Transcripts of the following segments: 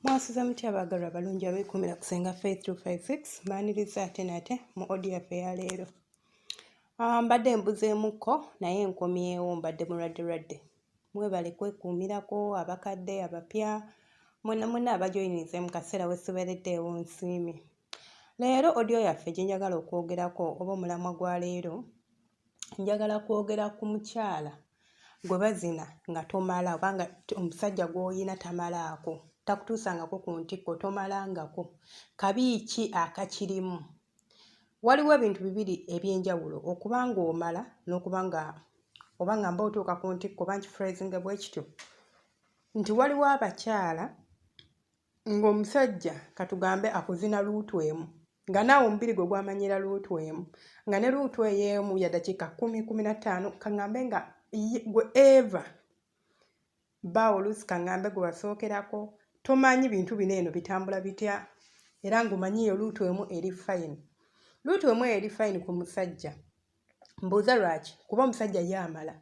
Mwasiza mutya abagalwa abalungi abeekumira kusenga Faith 256 maaniriza ate nate mu audio yaffe ya leero. Mbadde mbuzeemuko naye nkomyewo mbadde mulwadde. Mwebale kwekuumirako abakadde abapya mwenna abajoyinize mu kaseera we sibeereddeewo nsiimi. Leero audio yaffe gye njagala okwogerako oba omulamwa gwa leero njagala kwogera ku mukyala gwe bazina nga tomala obanga omusajja gw'oyina tamalaako. Takutuusangako ku ntiko tomalangako. Kabi ki akakirimu? Waliwo ebintu bibiri ebyenjawulo okubanga omala n'okubanga obanga mba otuuka ku ntiko banki phrasing bwe kityo. Nti waliwo abakyala ng'omusajja katugambe akuzina luutu emu nga naawe omubiri gwe gwamanyira luutu emu nga ne luutu ey'emu ya dakiika 10-15 kaŋŋambe nga gwe eva baawo oluusi kaŋŋambe gwe wasookerako tomanyi bintu bino eno bitambula bitya era ng'omanyiyo luutu emu eri fine. Luutu emu eri fine ku musajja. Mbuuza lwaki? Kuba omusajja ye amala.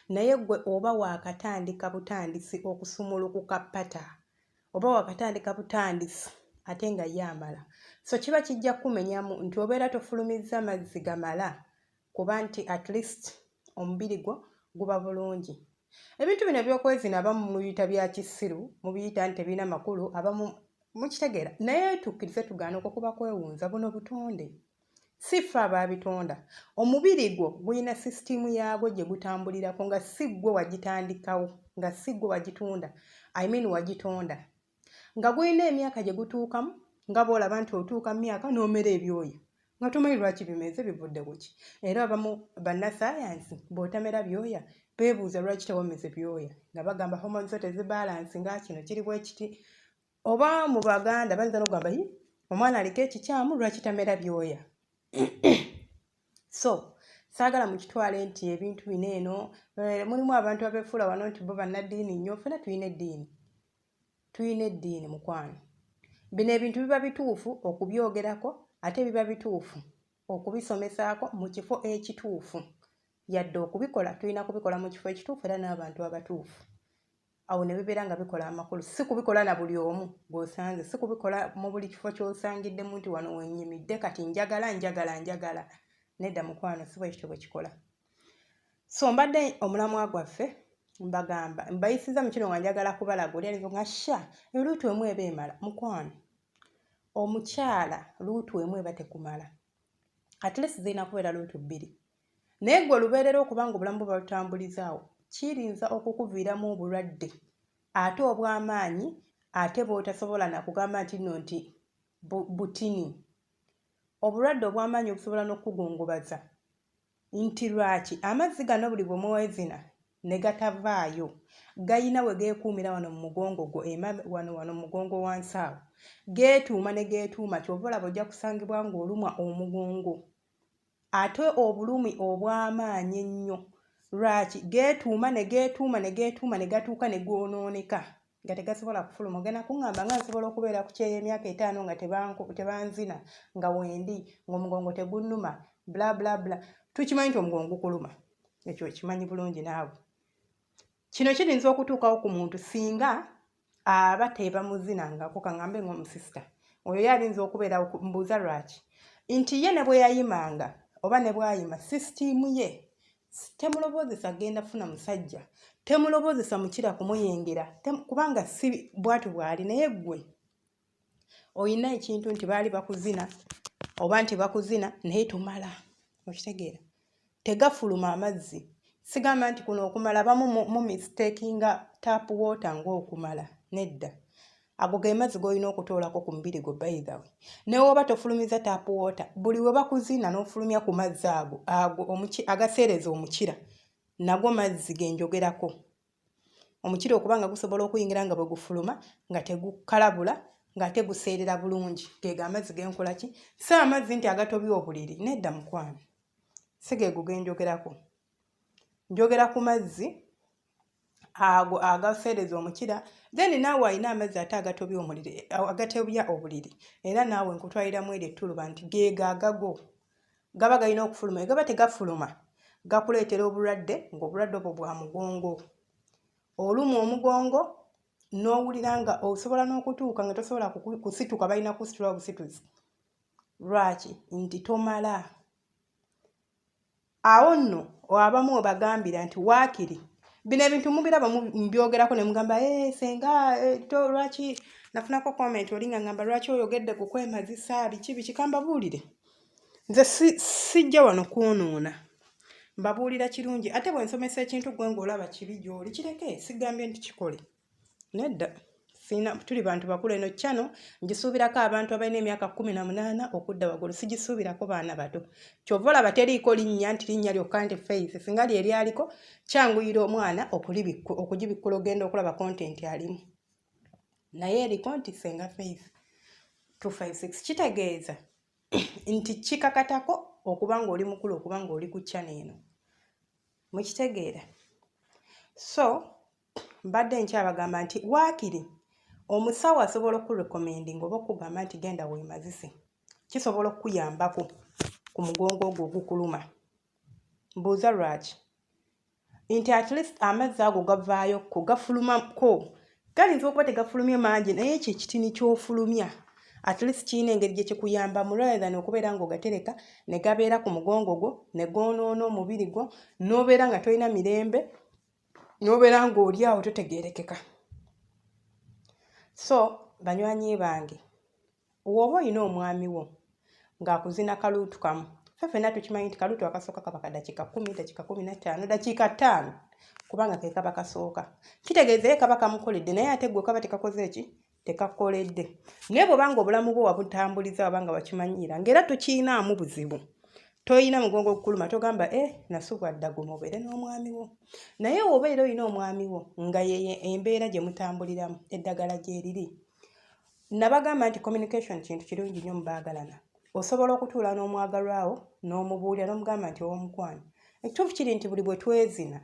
Naye gwe oba waakatandika butandisi okusumulukuka ppata. Oba waakatandika butandisi ate nga ye amala. So kiba kijja kumenyamu nti obeera tofulumizza mazzi gamala kuba nti at least omubiri gwo guba bulungi. Ebintu bino ebyokwezina abamu mubiyita bya kisiru, mubiyita nti tebirina makulu, abamu mukitegeera. Naye tukkirize tugaana okwo kuba kwewunza buno butonde. Si ffe abaabitonda. Omubiri gwo gulina sisitimu yaagwo gye gutambulirako nga si ggwe wagitandikawo, nga si ggwe wagitunda. Wagitonda. Nga gulina emyaka gye gutuukamu, nga bw'olaba nti otuuka mu myaka n'omera ebyoya. Nga tomanyi lwaki bimeze bivudde ku ki. Era abamu bannassaayansi bw'otamera byoya beebuuza lwaki tewameze byoya. Nga bagamba homoni zo tezibalansi nga kino kiri bwe kiti. Oba mu Baganda bayinza n'okugamba omwana aliko ekikyamu lwaki tamera byoya. So, saagala mukitwale nti ebintu bino eno mulimu abantu abeefuula wano nti bo bannaddiini nnyo. Ffenna tulina eddiini. Tulina eddiini mukwano. Bino ebintu biba bituufu okubyogerako ate biba bituufu okubisomesaako mu kifo ekituufu. Yadde okubikola tulina kubikola mu kifo ekituufu era n'abantu abatuufu. Awo ne bibeera nga bikola amakulu. Si kubikola na buli omu gw'osanze. Si kubikola mu buli kifo ky'osangiddemu nti wano wennyimidde kati njagala. Nedda mukwano si bwe kityo bwe kikola. So mbadde omulamwa gwaffe mbagamba mbayisiza mu kino nga njagala kubalaga oli alizo nga sha luutu emu eba emala. Mukwano omukyala luutu emu eba tekumala. At least zirina kubeera luutu bbiri. Naye gwe lubeerera okubanga obulamu buba butambulizaawo kiyinza okukuviiramu obulwadde ate obw'amaanyi ate bw'otasobola na kugamba nti nno nti butini. Obulwadde obw'amaanyi obusobola n'okukugungubaza. Nti lwaki? Amazzi gano buli bwe mwezina ne gatavaayo gayina we geekuumira wano mu mugongo gwo wano mu mugongo wansi awo. Geetuuma ne geetuuma ky'oba olaba ojja kusangibwa ng'olumwa omugongo. Ate obulumi obw'amaanyi ennyo. Lwaki? Geetuuma ne gatuuka ne goonooneka nga tegasobola kufuluma. Ogenda kuŋŋamba nga nsobola okubeera ku kyeyo emyaka 5 nga tebanzina nga wendi ng'omugongo tegunnuma bla bla bla. Tukimanyi nti omugongo gukuluma. Ekyo kimanyi bulungi naawe. Kino kirinza okutuukawo ku muntu singa aba tebamuzinangako kaŋŋambe ng'omusisita. Oyo yalinza okubeera mbuuza lwaki. Nti ye ne bwe yayimanga oba ne bw'ayima sisitimu ye temulobozesa genda funa musajja. Temulobozesa mukira kumuyingira. Kubanga si bwatu bwali naye ggwe oyina ekintu nti baali bakuzina oba nti bakuzina naye tumala. Okitegeera? Tegafuluma amazzi. Sigamba nti kuno okumala abamu mu mistakinga tap water ng'okumala. Nedda. Ago ge mazzi g'olina okutoolako ku mubiri gwo by the way. Ne woba tofulumiza tap water buli we bakuzina n'ofulumya ku mazzi ago agaseereza omukira nagwo mazzi ge njogerako. Omukira okubanga gusobola okuyingira nga bwe gufuluma nga tegukalabula nga teguseerera bulungi. Gega amazzi genkola ki? Si amazzi nti agatobya obuliri. Nedda mukwano. Si geego ge njogerako. Njogera ku mazzi ago agaseereza omukira. Then naawe alina amazzi ate agatobya obuliri. Era naawe nkutwaliramu eri ettuluba nti geega agago. Gaba galina okufuluma. Gaba tegafuluma gakuleetera obulwadde ng'obulwadde obwo bwa mugongo. Olumu omugongo n'owulira nga osobola n'okutuuka nga tosobola kusituka balina kusitula busituzi. Lwaki? Nti tomala. Awo nno abamu obagambira nti waakiri bino ebintu mubiraba mbyogerako ne mugamba senga lwaki nafunako comment oli nga ngamba lwaki oyogedde ku kwemazisa biki kambabuulire. Nze sijja wano kwonoona, mbabuulira kirungi. Ate bwe nsomesa ekintu gwe ng'olaba kibi gy'oli kireke, sigambye nti kikole. Nedda, tuli bantu bakulu. Eno channel ngisuubirako abantu abalina emyaka 18 okudda waggulu, sigisuubirako baana bato. Kyova olaba teriiko linnya nti linnya lyokka nti Faith. Singa lyeliko kyanguyira omwana okugibikkula ogenda okulaba content alimu. Naye eriko nti Senga Faith 256. Kitegeeza nti kikakatako okuba ng'oli mukulu, okuba ng'oli ku channel eno. Mukitegeera? So mbadde nkyabagamba nti waakiri omusawo asobola okurecommending oba okugamba nti genda weemazise, kisobola okuyambako ku mugongo ogwo ogukuluma. Mbuuza lwaki? Nti at least amazzi ago gavaayo gafulumako, galinza okuba tegafulumye mangi naye ekyo ekitini ky'ofulumya at least kiina engeri gye kikuyamba rather than okubeera ng'ogatereka ne gabeera ku mugongo gwo ne goonoona omubiri gwo n'obeera nga tolina mirembe n'obeera ng'oli awo totegeerekeka. So banywanyi bange, woba olina omwami wo ng'akuzina kaluutu kamu, ffenna tukimanyi nti kaluutu akasooka kaba ka dakiika 10, dakiika 15, dakiika 5 kubanga ke kaba kasooka. Kitegeeza ye kaba kamukoledde naye ate gwe kaba tekakoze ki? Tekakoledde. Naye bw'obanga obulamu bwo wabutambuliza wabanga wakimanyiira ng'era tokiinaamu buzibu, toyina mugongo ogukuluma, togamba nasubwa ddago mubeere n'omwami wo. Naye obeera olina omwami wo nga ye embeera gye mutambuliramu eddagala gye liri. Nabagamba nti communication kintu kirungi nnyo mu baagalana. Osobola okutuula n'omwagalwawo n'omubuulira n'omugamba nti ow'omukwano, ekituufu kiri nti buli bwe twezina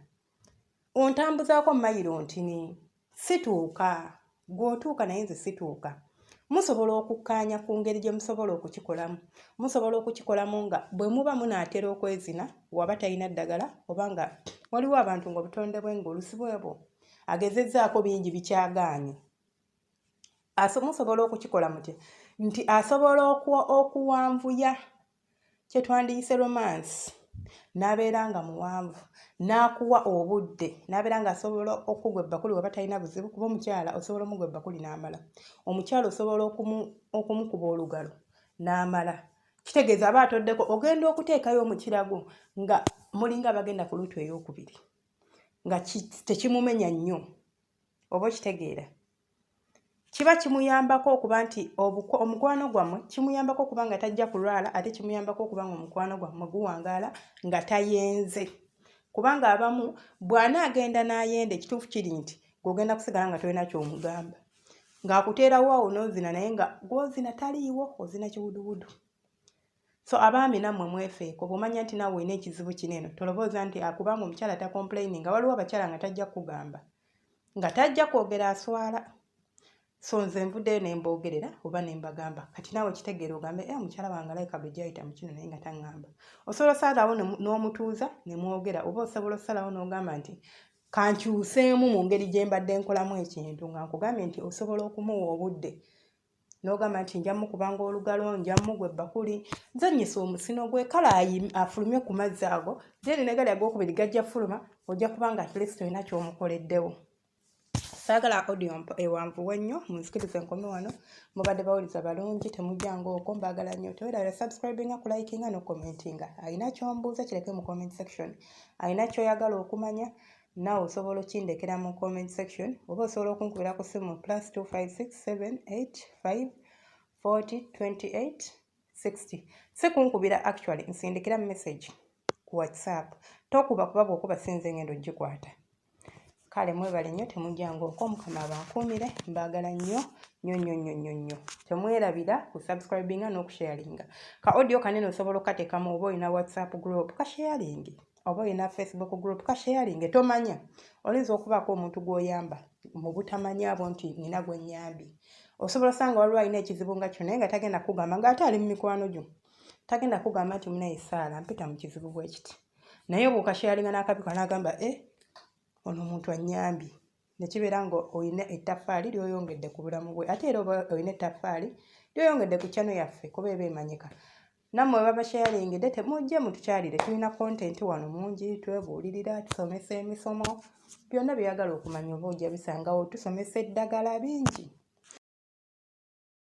ontambuzaako mayiro ntini, situuka gw'otuuka naye nze situuka. Musobola okukkaanya ku ngeri gye musobola okukikolamu. Musobola okukikolamu nga bwe muba munaatera okwezina waba talina ddagala oba nga waliwo abantu ng'obutonde bwe ng'olusi bwebo agezezzaako bingi bikyagaanye. Musobola okukikola muti nti asobola okuwanvuya kye twandiyise romance n'abeera nga muwanvu n'akuwa obudde n'abeera nga asobola okugwa ebbakuli waba talina buzibu, kuba omukyala osobola omugwa ebbakuli n'amala. Omukyala osobola okumukuba olugalo n'amala. Kitegeeza aba atoddeko ogenda okuteekayo omukirago nga mulinga bagenda ku luutu ey'okubiri nga tekimumenya nnyo. Oba okitegeera? Kiba kimuyambako okuba nti omukwano gwammwe kimuyambako okuba nga tajja kulwala, ate kimuyambako okuba nga omukwano gwammwe guwangaala nga tayenze. Kubanga abamu bw'anaagenda n'ayenda ekituufu kiri nti gw'ogenda kusigala nga tolina ky'omugamba. Ng'akuteerawo awo n'ozina naye nga gw'ozina taliiwo, ozina kiwuduwudu. So abaami nammwe mwefeeko, bw'omanya nti naawe olina ekizibu kinene tolobooza nti kubanga omukyala takomplaining nga waliwo abakyala nga tajja kukugamba, nga tajja kwogera aswala. So nze nvuddeyo ne mboogerera oba ne mbagamba kati naawe kitegeera ogambe mukyala wange alayika bwe gyayita mu kino naye nga taŋŋamba. Osobola osalawo n'omutuuza ne mwogera, oba osobola osalawo n'ogamba nti kankyuseemu mu ngeri gye mbadde nkolamu ekintu nga nkugambye nti osobola okumuwa obudde n'ogamba nti nja mukubanga olugalo, nja mugwa ebbakuli, nzannyisa omusino gwe kale afulumye ku mazzi ago, then ne gali ag'okubiri gajja fuluma, ojja kubanga at least olina ky'omukoleddewo. Saagala audio ewanvuwe nnyo, munzikirize nkome wano. Mubadde bawuliza balungi, temujjanga okwo, mbaagala nnyo. Teweerabira subscribinga, kulikinga n'okomentinga. Alina ky'ombuuza kireke mu comment section. Alina ky'oyagala okumanya naawe osobola okindekera mu comment section. Oba osobola okunkubira ku ssimu +25678402860. Si kunkubira actually, nsindikira message ku WhatsApp. Tokuba kuba bw'okuba sinze ngendo gikwata. Kale mwebale nnyo, temujjanga okwo, Mukama abankuumire, mbaagala nnyo. Temwerabira ku subscribinga n'okusharinga. Ka audio kanene osobola okateekamu oba olina WhatsApp group kasharingi, oba olina Facebook group kasharingi. Tomanya oyinza okubaako omuntu gw'oyamba mu butamanya abo nti nina gwe nnyambi. Osobola osanga waliwo alina ekizibu nga kyo naye nga tagenda kugamba ng'ate ali mu mikwano gyo. Tagenda kugamba nti munaye Saala mpita mu kizibu bwe kiti. Naye bw'okasharinga n'akabiko n'agamba ono omuntu annyambi. ne kibeera nga oyina ettaffaali ly'oyongedde ku bulamu bwe, ate era oba oyina ettaffaali ly'oyongedde ku channel yaffe kuba eba emanyika. Nammwe baba sharingidde temujje mutukyalire, tulina content wano mungi, twebuulirira, tusomesa emisomo, byonna byagala okumanya oba ojja bisangawo, tusomesa eddagala bingi.